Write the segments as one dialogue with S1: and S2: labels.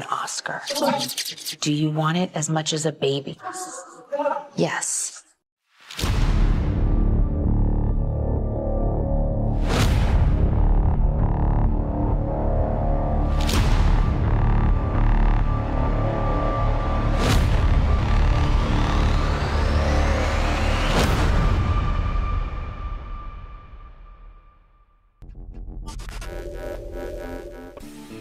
S1: an Oscar. Do you want it as much as a baby? Yes.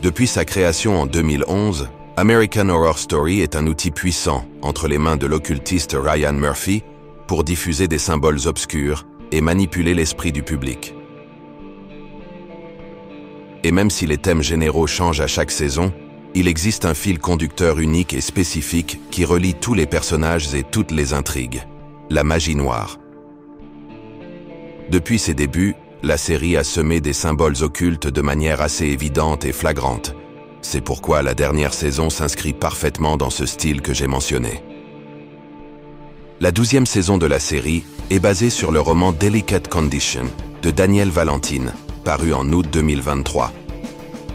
S2: Depuis sa création en 2011, American Horror Story est un outil puissant entre les mains de l'occultiste Ryan Murphy pour diffuser des symboles obscurs et manipuler l'esprit du public. Et même si les thèmes généraux changent à chaque saison, il existe un fil conducteur unique et spécifique qui relie tous les personnages et toutes les intrigues, la magie noire. Depuis ses débuts, la série a semé des symboles occultes de manière assez évidente et flagrante. C'est pourquoi la dernière saison s'inscrit parfaitement dans ce style que j'ai mentionné. La 12e saison de la série est basée sur le roman Delicate Condition de Daniel Valentine, paru en août 2023.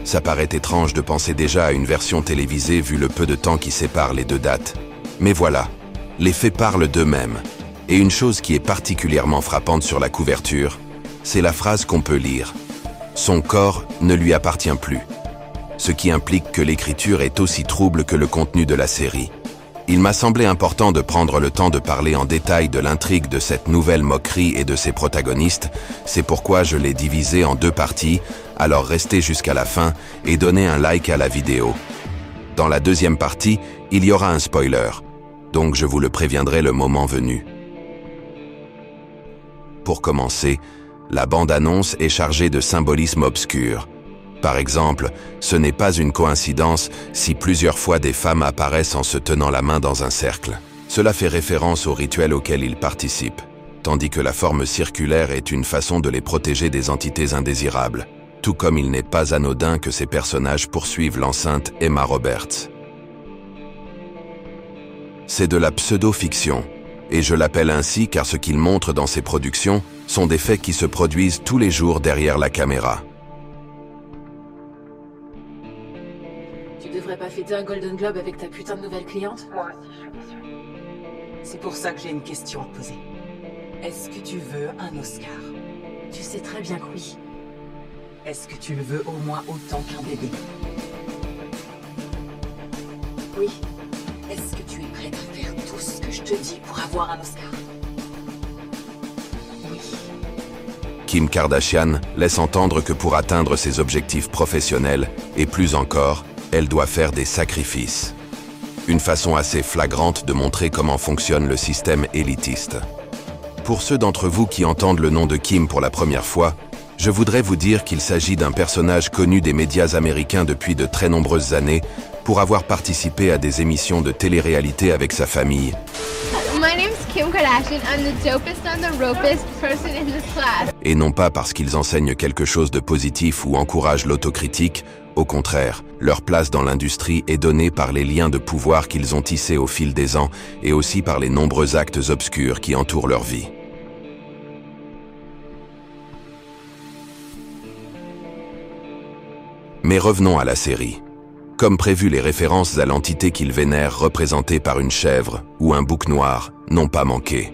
S2: Ça paraît étrange de penser déjà à une version télévisée vu le peu de temps qui sépare les deux dates. Mais voilà, les faits parlent d'eux-mêmes. Et une chose qui est particulièrement frappante sur la couverture, c'est la phrase qu'on peut lire. Son corps ne lui appartient plus. Ce qui implique que l'écriture est aussi trouble que le contenu de la série. Il m'a semblé important de prendre le temps de parler en détail de l'intrigue de cette nouvelle moquerie et de ses protagonistes, c'est pourquoi je l'ai divisée en deux parties, alors restez jusqu'à la fin et donnez un like à la vidéo. Dans la deuxième partie, il y aura un spoiler, donc je vous le préviendrai le moment venu. Pour commencer, la bande-annonce est chargée de symbolisme obscur. Par exemple, ce n'est pas une coïncidence si plusieurs fois des femmes apparaissent en se tenant la main dans un cercle. Cela fait référence au rituel auquel ils participent, tandis que la forme circulaire est une façon de les protéger des entités indésirables, tout comme il n'est pas anodin que ces personnages poursuivent l'enceinte Emma Roberts. C'est de la pseudo-fiction, et je l'appelle ainsi car ce qu'il montre dans ses productions sont des faits qui se produisent tous les jours derrière la caméra.
S3: Tu devrais pas fêter un Golden Globe avec ta putain de nouvelle cliente?
S4: Moi aussi, je suis déçue.
S3: C'est pour ça que j'ai une question à te poser. Est-ce que tu veux un Oscar? Tu sais très bien que oui. Est-ce que tu le veux au moins autant qu'un bébé? Oui. Est-ce que tu es prête à faire tout ce que je te dis pour avoir un Oscar? Oui.
S2: Kim Kardashian laisse entendre que pour atteindre ses objectifs professionnels, et plus encore, elle doit faire des sacrifices. Une façon assez flagrante de montrer comment fonctionne le système élitiste. Pour ceux d'entre vous qui entendent le nom de Kim pour la première fois, je voudrais vous dire qu'il s'agit d'un personnage connu des médias américains depuis de très nombreuses années pour avoir participé à des émissions de télé-réalité avec sa famille.
S5: My name's Kim Kardashian. I'm the dopest and the ropest person in this class.
S2: Et non pas parce qu'ils enseignent quelque chose de positif ou encouragent l'autocritique, au contraire, leur place dans l'industrie est donnée par les liens de pouvoir qu'ils ont tissés au fil des ans et aussi par les nombreux actes obscurs qui entourent leur vie. Mais revenons à la série. Comme prévu, les références à l'entité qu'ils vénèrent représentée par une chèvre ou un bouc noir n'ont pas manqué.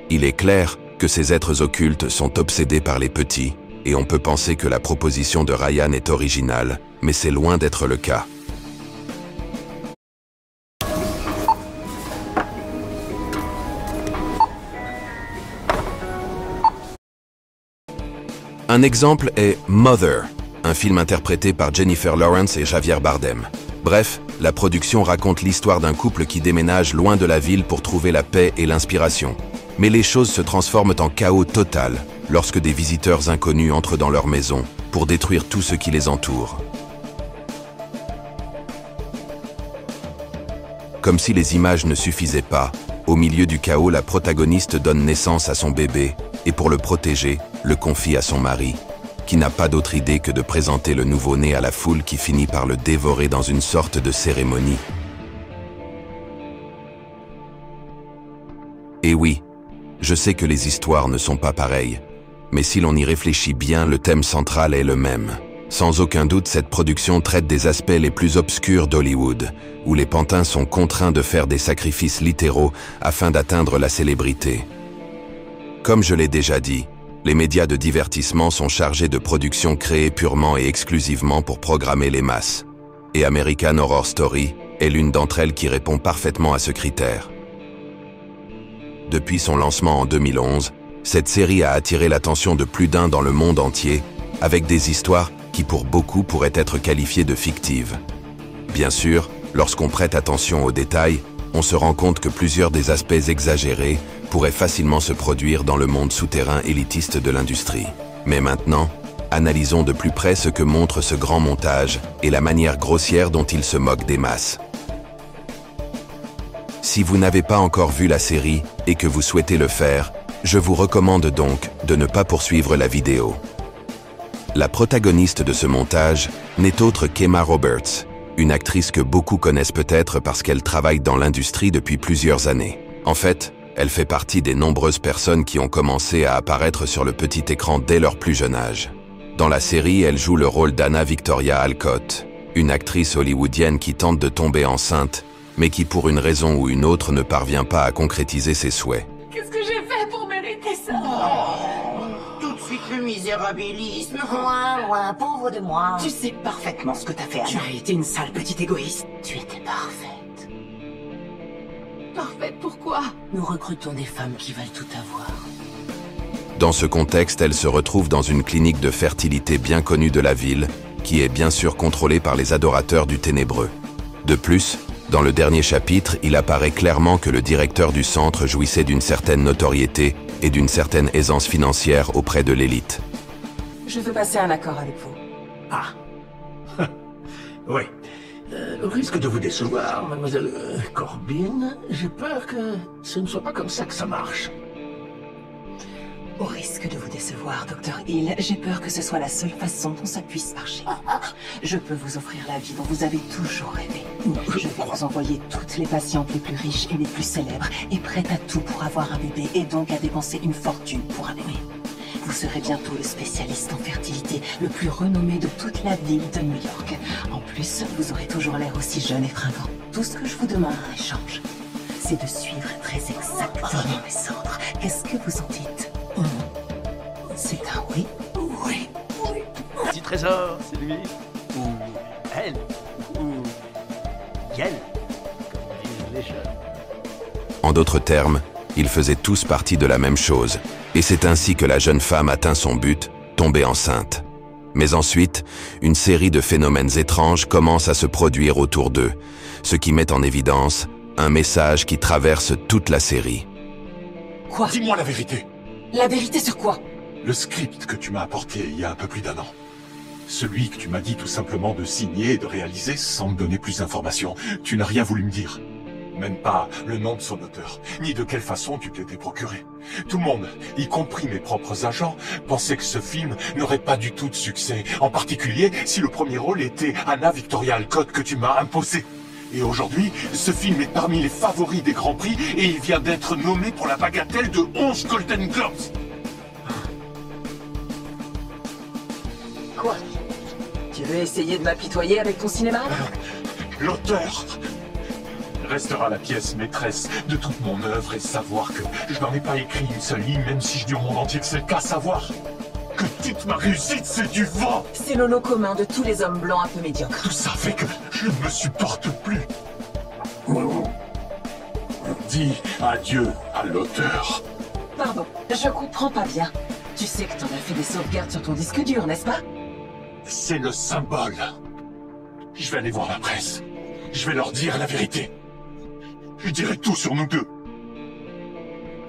S2: Il est clair que ces êtres occultes sont obsédés par les petits, et on peut penser que la proposition de Ryan est originale, mais c'est loin d'être le cas. Un exemple est Mother, un film interprété par Jennifer Lawrence et Javier Bardem. Bref, la production raconte l'histoire d'un couple qui déménage loin de la ville pour trouver la paix et l'inspiration. Mais les choses se transforment en chaos total lorsque des visiteurs inconnus entrent dans leur maison pour détruire tout ce qui les entoure. Comme si les images ne suffisaient pas, au milieu du chaos, la protagoniste donne naissance à son bébé et pour le protéger, le confie à son mari, qui n'a pas d'autre idée que de présenter le nouveau-né à la foule qui finit par le dévorer dans une sorte de cérémonie. Et oui, je sais que les histoires ne sont pas pareilles, mais si l'on y réfléchit bien, le thème central est le même. Sans aucun doute, cette production traite des aspects les plus obscurs d'Hollywood, où les pantins sont contraints de faire des sacrifices littéraux afin d'atteindre la célébrité. Comme je l'ai déjà dit, les médias de divertissement sont chargés de productions créées purement et exclusivement pour programmer les masses. Et American Horror Story est l'une d'entre elles qui répond parfaitement à ce critère. Depuis son lancement en 2011, cette série a attiré l'attention de plus d'un dans le monde entier, avec des histoires qui pour beaucoup pourraient être qualifiées de fictives. Bien sûr, lorsqu'on prête attention aux détails, on se rend compte que plusieurs des aspects exagérés pourraient facilement se produire dans le monde souterrain élitiste de l'industrie. Mais maintenant, analysons de plus près ce que montre ce grand montage et la manière grossière dont il se moque des masses. Si vous n'avez pas encore vu la série et que vous souhaitez le faire, je vous recommande donc de ne pas poursuivre la vidéo. La protagoniste de ce montage n'est autre qu'Emma Roberts, une actrice que beaucoup connaissent peut-être parce qu'elle travaille dans l'industrie depuis plusieurs années. En fait, elle fait partie des nombreuses personnes qui ont commencé à apparaître sur le petit écran dès leur plus jeune âge. Dans la série, elle joue le rôle d'Anna Victoria Alcott, une actrice hollywoodienne qui tente de tomber enceinte, mais qui pour une raison ou une autre ne parvient pas à concrétiser ses souhaits.
S3: Qu'est-ce que j'ai fait pour mériter ça?
S4: Tout de suite le misérabilisme. Moi, pauvre de moi. Tu sais parfaitement ce que t'as fait, Anna.
S3: Tu as été une sale petite égoïste.
S4: Tu étais parfaite.
S3: Parfaite, pourquoi?
S4: Nous recrutons des femmes qui veulent tout avoir.
S2: Dans ce contexte, elle se retrouve dans une clinique de fertilité bien connue de la ville, qui est bien sûr contrôlée par les adorateurs du ténébreux. De plus, dans le dernier chapitre, il apparaît clairement que le directeur du centre jouissait d'une certaine notoriété et d'une certaine aisance financière auprès de l'élite.
S3: Je veux passer un accord avec vous.
S6: Ah. Oui. Au risque de vous décevoir, mademoiselle Corbin, j'ai peur que ce ne soit pas comme ça que ça marche.
S3: Au risque de vous décevoir, Dr. Hill, j'ai peur que ce soit la seule façon dont ça puisse marcher. Je peux vous offrir la vie dont vous avez toujours rêvé. Je vais vous envoyer toutes les patientes les plus riches et les plus célèbres, et prêtes à tout pour avoir un bébé, et donc à dépenser une fortune pour un bébé. Vous serez bientôt le spécialiste en fertilité, le plus renommé de toute la ville de New York. En plus, vous aurez toujours l'air aussi jeune et fringant. Tout ce que je vous demande en échange, c'est de suivre très exactement mes ordres. Qu'est-ce que vous en dites? C'est un oui? Oui.
S6: Petit trésor, c'est lui. Ou elle. Ou elle. Comme disent les jeunes.
S2: En d'autres termes, ils faisaient tous partie de la même chose, et c'est ainsi que la jeune femme atteint son but, tomber enceinte. Mais ensuite, une série de phénomènes étranges commence à se produire autour d'eux, ce qui met en évidence un message qui traverse toute la série.
S3: Quoi?
S7: Dis-moi la vérité.
S3: La vérité sur quoi?
S7: Le script que tu m'as apporté il y a un peu plus d'1 an. Celui que tu m'as dit tout simplement de signer et de réaliser sans me donner plus d'informations. Tu n'as rien voulu me dire. Même pas le nom de son auteur, ni de quelle façon tu te l'étais procuré. Tout le monde, y compris mes propres agents, pensait que ce film n'aurait pas du tout de succès. En particulier si le premier rôle était Anna Victoria Alcott que tu m'as imposé. Et aujourd'hui, ce film est parmi les favoris des Grands Prix et il vient d'être nommé pour la bagatelle de 11 Golden Globes.
S3: Quoi? Tu veux essayer de m'apitoyer avec ton cinéma?
S7: L'auteur restera la pièce maîtresse de toute mon œuvre et savoir que je n'en ai pas écrit une seule ligne, même si je dis au monde entier que c'est le cas, savoir que toute ma réussite, c'est du vent.
S3: C'est le lot commun de tous les hommes blancs un peu médiocres.
S7: Tout ça fait que je ne me supporte plus. Dis adieu à l'auteur.
S3: Pardon, je comprends pas bien. Tu sais que t'en as fait des sauvegardes sur ton disque dur, n'est-ce pas?
S7: C'est le symbole. Je vais aller voir la presse. Je vais leur dire la vérité. Je dirai tout sur nous deux.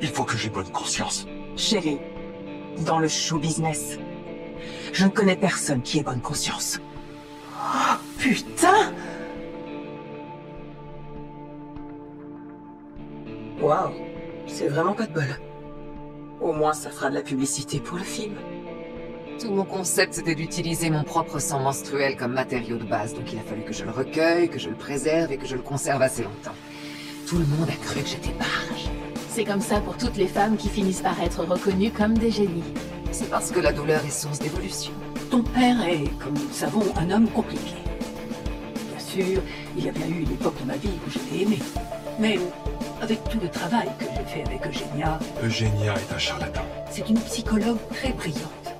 S7: Il faut que j'aie bonne conscience.
S3: Chérie, dans le show business, je ne connais personne qui ait bonne conscience. Oh, putain! Waouh, c'est vraiment pas de bol. Au moins, ça fera de la publicité pour le film.
S8: Tout mon concept, c'était d'utiliser mon propre sang menstruel comme matériau de base, donc il a fallu que je le recueille, que je le préserve et que je le conserve assez longtemps. Tout le monde a cru que j'étais barge.
S9: C'est comme ça pour toutes les femmes qui finissent par être reconnues comme des génies.
S8: C'est parce que la douleur est source d'évolution.
S3: Ton père est, comme nous le savons, un homme compliqué. Bien sûr, il y a bien eu une époque de ma vie où je l'ai aimé. Mais avec tout le travail que j'ai fait avec Eugenia...
S7: Eugenia est un charlatan.
S3: C'est une psychologue très brillante,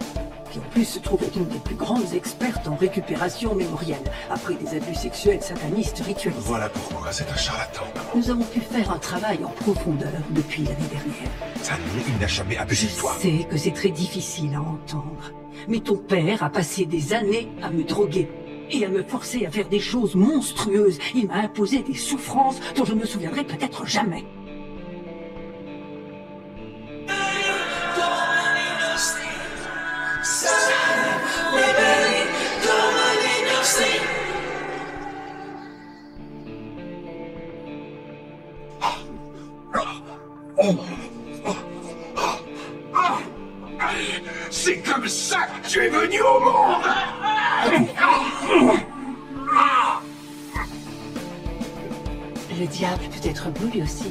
S3: qui en plus se trouve être une des plus grandes expertes en récupération mémorielle, après des abus sexuels satanistes ritualisés.
S7: Voilà pourquoi c'est un charlatan, maman.
S3: Nous avons pu faire un travail en profondeur depuis l'année dernière.
S7: Zanni, il n'a jamais abusé de toi.
S3: Je sais que c'est très difficile à entendre, mais ton père a passé des années à me droguer et à me forcer à faire des choses monstrueuses. Il m'a imposé des souffrances dont je ne me souviendrai peut-être jamais.
S6: C'est comme ça que tu es venu au monde!
S3: Le diable peut être beau lui aussi.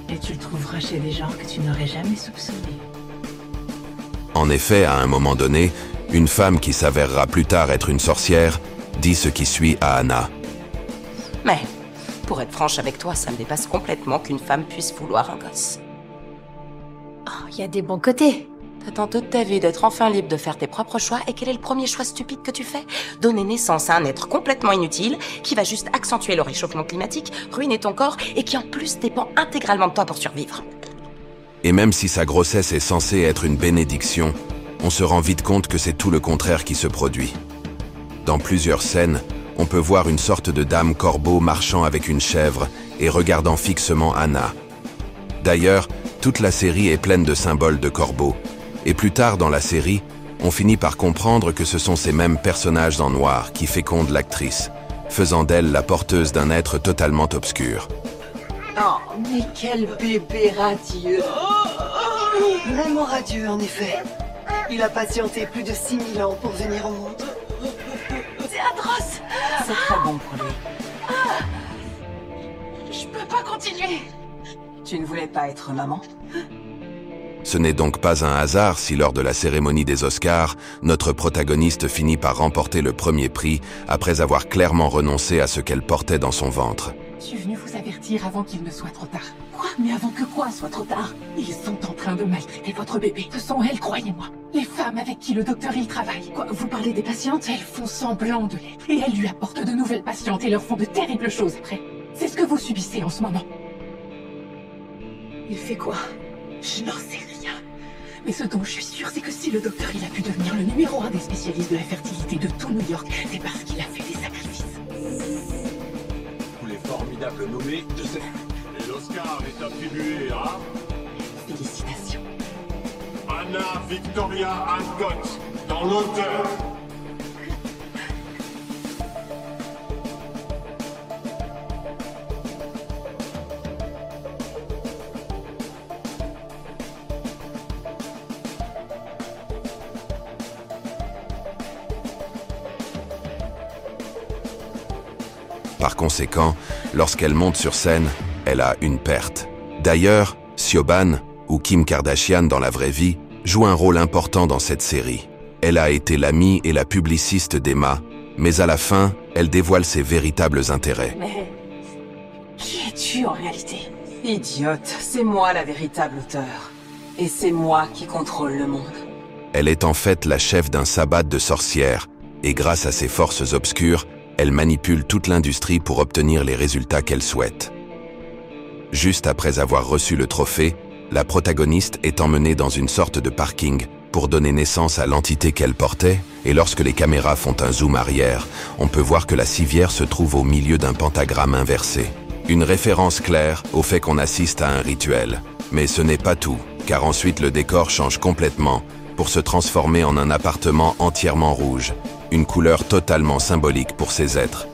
S3: Et tu le trouveras chez des gens que tu n'aurais jamais soupçonnés.
S2: En effet, à un moment donné, une femme qui s'avérera plus tard être une sorcière dit ce qui suit à Anna.
S9: Mais, pour être franche avec toi, ça me dépasse complètement qu'une femme puisse vouloir un gosse.
S1: Oh, il y a des bons côtés.
S9: T'attends toute ta vie d'être enfin libre de faire tes propres choix, et quel est le premier choix stupide que tu fais? Donner naissance à un être complètement inutile, qui va juste accentuer le réchauffement climatique, ruiner ton corps, et qui en plus dépend intégralement de toi pour survivre.
S2: Et même si sa grossesse est censée être une bénédiction, on se rend vite compte que c'est tout le contraire qui se produit. Dans plusieurs scènes, on peut voir une sorte de dame corbeau marchant avec une chèvre et regardant fixement Anna. D'ailleurs, toute la série est pleine de symboles de corbeaux, et plus tard dans la série, on finit par comprendre que ce sont ces mêmes personnages en noir qui fécondent l'actrice, faisant d'elle la porteuse d'un être totalement obscur.
S4: Oh, mais quel bébé radieux! Vraiment radieux, en effet. Il a patienté plus de 6000 ans pour venir au monde. C'est atroce!
S3: C'est très bon pour lui.
S4: Je peux pas continuer!
S3: Tu ne voulais pas être maman?
S2: Ce n'est donc pas un hasard si lors de la cérémonie des Oscars, notre protagoniste finit par remporter le premier prix après avoir clairement renoncé à ce qu'elle portait dans son ventre.
S3: Je suis venue vous avertir avant qu'il ne soit trop tard. Quoi? Mais avant que quoi soit trop tard? Ils sont en train de maltraiter votre bébé. Ce sont elles, croyez-moi. Les femmes avec qui le docteur il travaille. Quoi? Vous parlez des patientes? Elles font semblant de l'être. Et elles lui apportent de nouvelles patientes et leur font de terribles choses après. C'est ce que vous subissez en ce moment. Il fait quoi? Je n'en sais rien. Mais ce dont je suis sûre, c'est que si le docteur il a pu devenir le numéro 1 des spécialistes de la fertilité de tout New York, c'est parce qu'il a fait des sacrifices.
S6: Tous les formidables nommés de cette... Et l'Oscar est attribué à...
S3: Félicitations.
S6: Anna Victoria Alcott, dans l'auteur.
S2: Par conséquent, lorsqu'elle monte sur scène, elle a une perte. D'ailleurs, Siobhan, ou Kim Kardashian dans la vraie vie, joue un rôle important dans cette série. Elle a été l'amie et la publiciste d'Emma, mais à la fin, elle dévoile ses véritables intérêts.
S3: Mais... qui es-tu en réalité? Idiote, c'est moi la véritable auteure. Et c'est moi qui contrôle le monde.
S2: Elle est en fait la chef d'un sabbat de sorcières, et grâce à ses forces obscures, elle manipule toute l'industrie pour obtenir les résultats qu'elle souhaite. Juste après avoir reçu le trophée, la protagoniste est emmenée dans une sorte de parking pour donner naissance à l'entité qu'elle portait, et lorsque les caméras font un zoom arrière, on peut voir que la civière se trouve au milieu d'un pentagramme inversé. Une référence claire au fait qu'on assiste à un rituel. Mais ce n'est pas tout, car ensuite le décor change complètement pour se transformer en un appartement entièrement rouge, une couleur totalement symbolique pour ces êtres.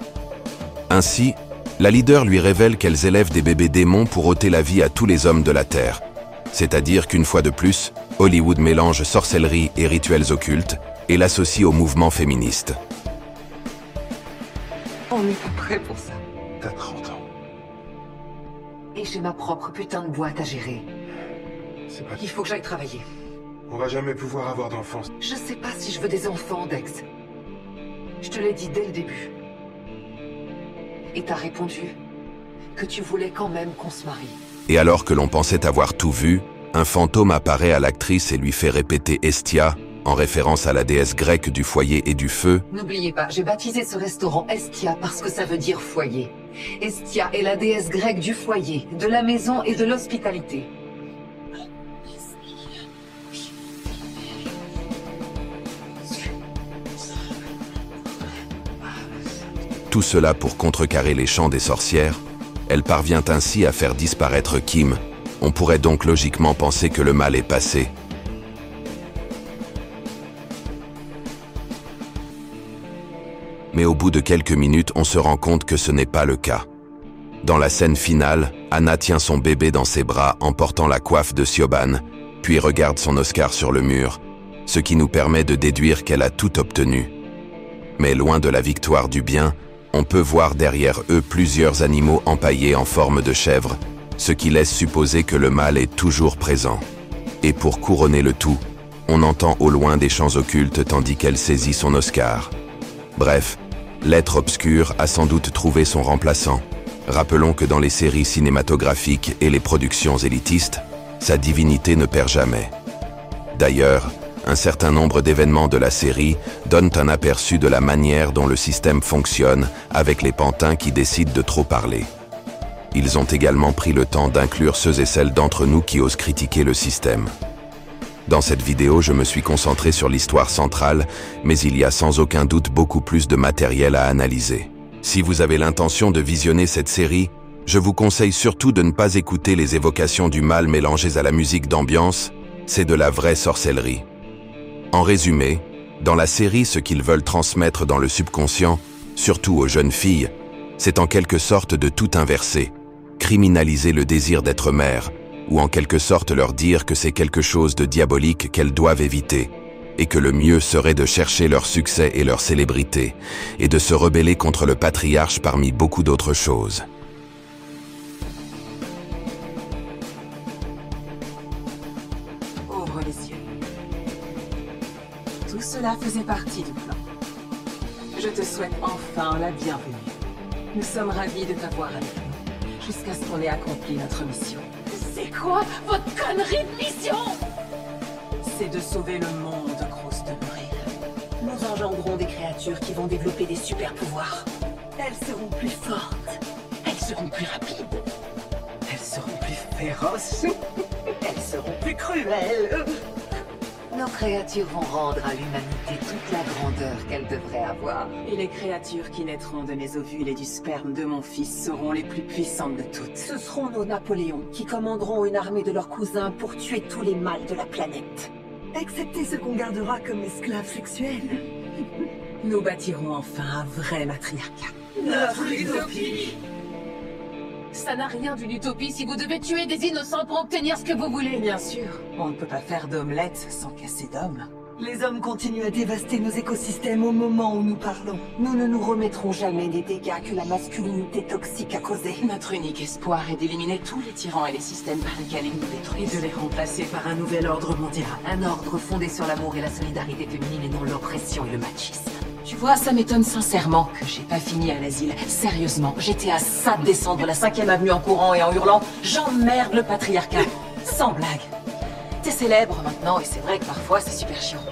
S2: Ainsi, la leader lui révèle qu'elles élèvent des bébés démons pour ôter la vie à tous les hommes de la Terre. C'est-à-dire qu'une fois de plus, Hollywood mélange sorcellerie et rituels occultes et l'associe au mouvement féministe.
S8: On n'est pas prêt pour ça.
S7: T'as 30 ans.
S8: Et j'ai ma propre putain de boîte à gérer.
S7: C'est pas...
S8: Il faut que j'aille travailler.
S10: On va jamais pouvoir avoir d'enfants.
S8: Je sais pas si je veux des enfants, Dex. Je te l'ai dit dès le début. Et t'as répondu que tu voulais quand même qu'on se marie.
S2: Et alors que l'on pensait avoir tout vu, un fantôme apparaît à l'actrice et lui fait répéter Estia, en référence à la déesse grecque du foyer et du feu.
S8: N'oubliez pas, j'ai baptisé ce restaurant Estia parce que ça veut dire foyer. Estia est la déesse grecque du foyer, de la maison et de l'hospitalité.
S2: Tout cela pour contrecarrer les chants des sorcières. Elle parvient ainsi à faire disparaître Kim. On pourrait donc logiquement penser que le mal est passé. Mais au bout de quelques minutes, on se rend compte que ce n'est pas le cas. Dans la scène finale, Anna tient son bébé dans ses bras en portant la coiffe de Siobhan, puis regarde son Oscar sur le mur, ce qui nous permet de déduire qu'elle a tout obtenu. Mais loin de la victoire du bien, on peut voir derrière eux plusieurs animaux empaillés en forme de chèvre, ce qui laisse supposer que le mal est toujours présent. Et pour couronner le tout, on entend au loin des chants occultes tandis qu'elle saisit son Oscar. Bref, l'être obscur a sans doute trouvé son remplaçant. Rappelons que dans les séries cinématographiques et les productions élitistes, sa divinité ne perd jamais. D'ailleurs, un certain nombre d'événements de la série donnent un aperçu de la manière dont le système fonctionne avec les pantins qui décident de trop parler. Ils ont également pris le temps d'inclure ceux et celles d'entre nous qui osent critiquer le système. Dans cette vidéo, je me suis concentré sur l'histoire centrale, mais il y a sans aucun doute beaucoup plus de matériel à analyser. Si vous avez l'intention de visionner cette série, je vous conseille surtout de ne pas écouter les évocations du mal mélangées à la musique d'ambiance, c'est de la vraie sorcellerie. En résumé, dans la série, ce qu'ils veulent transmettre dans le subconscient, surtout aux jeunes filles, c'est en quelque sorte de tout inverser, criminaliser le désir d'être mère, ou en quelque sorte leur dire que c'est quelque chose de diabolique qu'elles doivent éviter, et que le mieux serait de chercher leur succès et leur célébrité, et de se rebeller contre le patriarche parmi beaucoup d'autres choses.
S3: Ouvre les yeux. Tout cela faisait partie du plan. Je te souhaite enfin la bienvenue. Nous sommes ravis de t'avoir avec nous, jusqu'à ce qu'on ait accompli notre mission.
S4: C'est quoi votre connerie de mission?
S3: C'est de sauver le monde, grosse de Bril. Nous engendrons des créatures qui vont développer des super pouvoirs.
S4: Elles seront plus fortes. Elles seront plus rapides.
S3: Elles seront plus féroces.
S4: Elles seront plus cruelles.
S8: Nos créatures vont rendre à l'humanité toute la grandeur qu'elle devrait avoir.
S3: Et les créatures qui naîtront de mes ovules et du sperme de mon fils seront les plus puissantes de toutes.
S4: Ce seront nos Napoléons qui commanderont une armée de leurs cousins pour tuer tous les mâles de la planète. Excepté ceux qu'on gardera comme esclaves sexuels.
S3: Nous bâtirons enfin un vrai matriarcat.
S4: Notre utopie!
S11: Ça n'a rien d'une utopie si vous devez tuer des innocents pour obtenir ce que vous voulez.
S3: Bien sûr, on ne peut pas faire d'omelette sans casser d'hommes.
S4: Les hommes continuent à dévaster nos écosystèmes au moment où nous parlons. Nous ne nous remettrons jamais des dégâts que la masculinité toxique a causés.
S3: Notre unique espoir est d'éliminer tous les tyrans et les systèmes par lesquels ils nous détruisent. Et de les remplacer par un nouvel ordre mondial.
S8: Un ordre fondé sur l'amour et la solidarité féminine et non l'oppression et le machisme.
S3: Tu vois, ça m'étonne sincèrement que j'ai pas fini à l'asile. Sérieusement, j'étais à ça de descendre la 5e avenue en courant et en hurlant « J'emmerde le patriarcat !» Sans blague. T'es célèbre maintenant et c'est vrai que parfois c'est super chiant.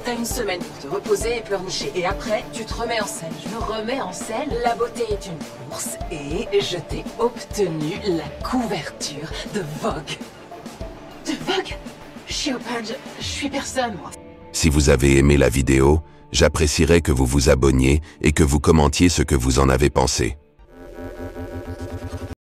S3: T'as une semaine pour te reposer et pleurnicher. Et après, tu te remets en scène.
S11: Je me remets en scène?
S3: La beauté est une course et je t'ai obtenu la couverture de Vogue.
S11: De Vogue? Je suis au page, je suis personne, moi.
S2: Si vous avez aimé la vidéo, j'apprécierais que vous vous abonniez et que vous commentiez ce que vous en avez pensé.